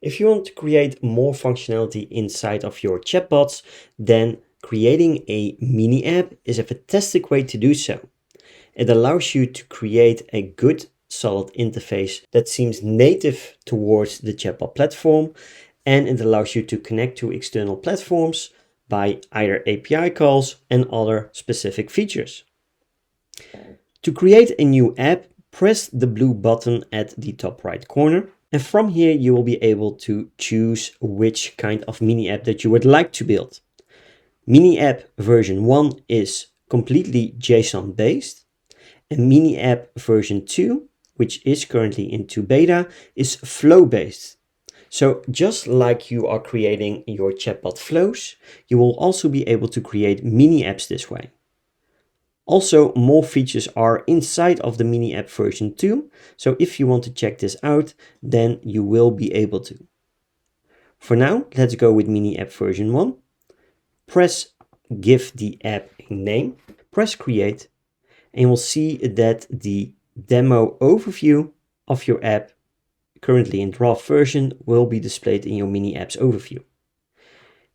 If you want to create more functionality inside of your chatbots, then creating a mini app is a fantastic way to do so. It allows you to create a good solid interface that seems native towards the chatbot platform, and it allows you to connect to external platforms by either API calls and other specific features. To create a new app, press the blue button at the top right corner. And from here, you will be able to choose which kind of mini app that you would like to build. Mini app version 1 is completely JSON based. And mini app version 2, which is currently into beta, is flow based. So just like you are creating your chatbot flows, you will also be able to create mini apps this way. Also, more features are inside of the mini app version 2, so if you want to check this out, then you will be able to. For now, let's go with mini app version 1. Press give the app a name, press create, and you will see that the demo overview of your app, currently in draft version, will be displayed in your mini apps overview.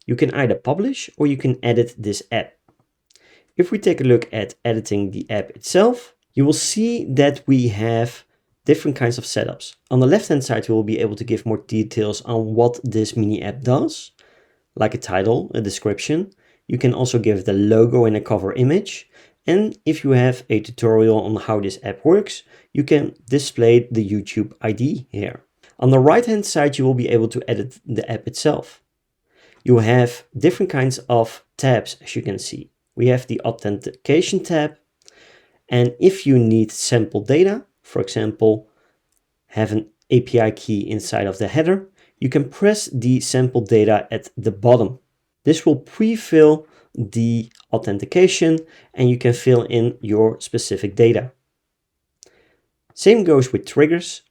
You can either publish or you can edit this app. If we take a look at editing the app itself, you will see that we have different kinds of setups. On the left-hand side, we will be able to give more details on what this mini app does, like a title, a description. You can also give the logo and a cover image. And if you have a tutorial on how this app works, you can display the YouTube ID here. On the right-hand side, you will be able to edit the app itself. You have different kinds of tabs, as you can see. We have the authentication tab, and if you need sample data, for example, have an API key inside of the header, you can press the sample data at the bottom. This will pre-fill the authentication and you can fill in your specific data. Same goes with triggers.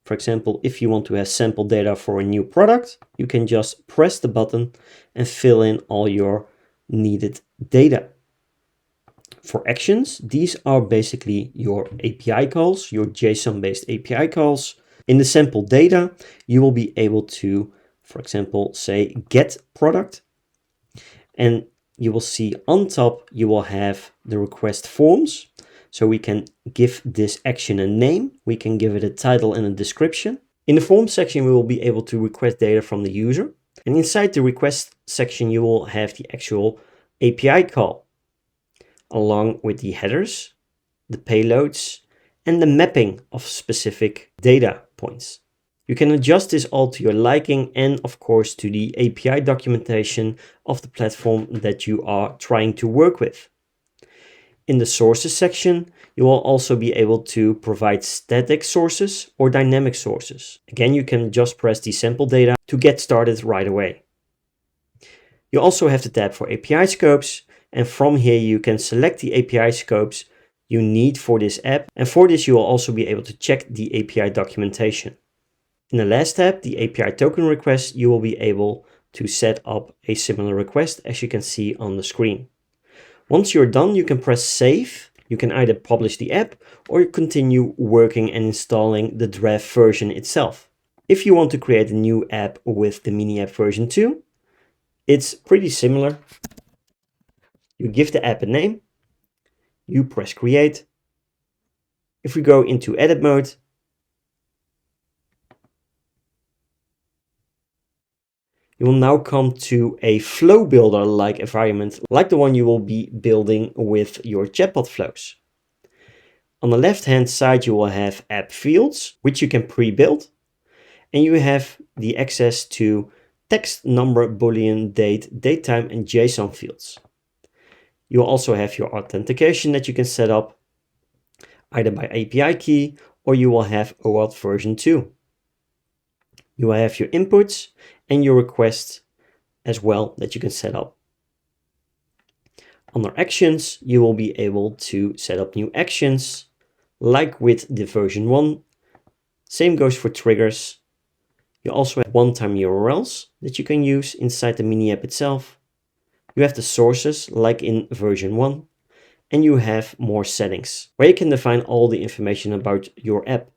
For example, if you want to have sample data for a new product, you can just press the button and fill in all your needed data. For actions, these are basically your API calls, your JSON-based API calls. In the sample data, you will be able to, for example, say get product, and you will see on top, you will have the request forms. So we can give this action a name, we can give it a title and a description. In the form section, we will be able to request data from the user. And inside the request section, you will have the actual API call, along with the headers, the payloads, and the mapping of specific data points. You can adjust this all to your liking and of course to the API documentation of the platform that you are trying to work with. In the sources section, you will also be able to provide static sources or dynamic sources. Again, you can just press the sample data to get started right away. You also have the tab for API scopes, and from here you can select the API scopes you need for this app, and for this you will also be able to check the API documentation. In the last tab, the API token request, you will be able to set up a similar request as you can see on the screen. Once you're done, you can press save. You can either publish the app or continue working and installing the draft version itself. If you want to create a new app with the mini app version 2, it's pretty similar. You give the app a name, you press create. If we go into edit mode, you will now come to a flow builder like environment, like the one you will be building with your chatbot flows. On the left hand side, you will have app fields, which you can pre-build, and you have the access to text, number, boolean, date, datetime, and JSON fields. You will also have your authentication that you can set up either by API key, or you will have OAuth version 2. You will have your inputs and your requests as well that you can set up. Under actions, you will be able to set up new actions, like with the version 1. Same goes for triggers. You also have one-time URLs that you can use inside the mini app itself. You have the sources, like in version 1. And you have more settings, where you can define all the information about your app.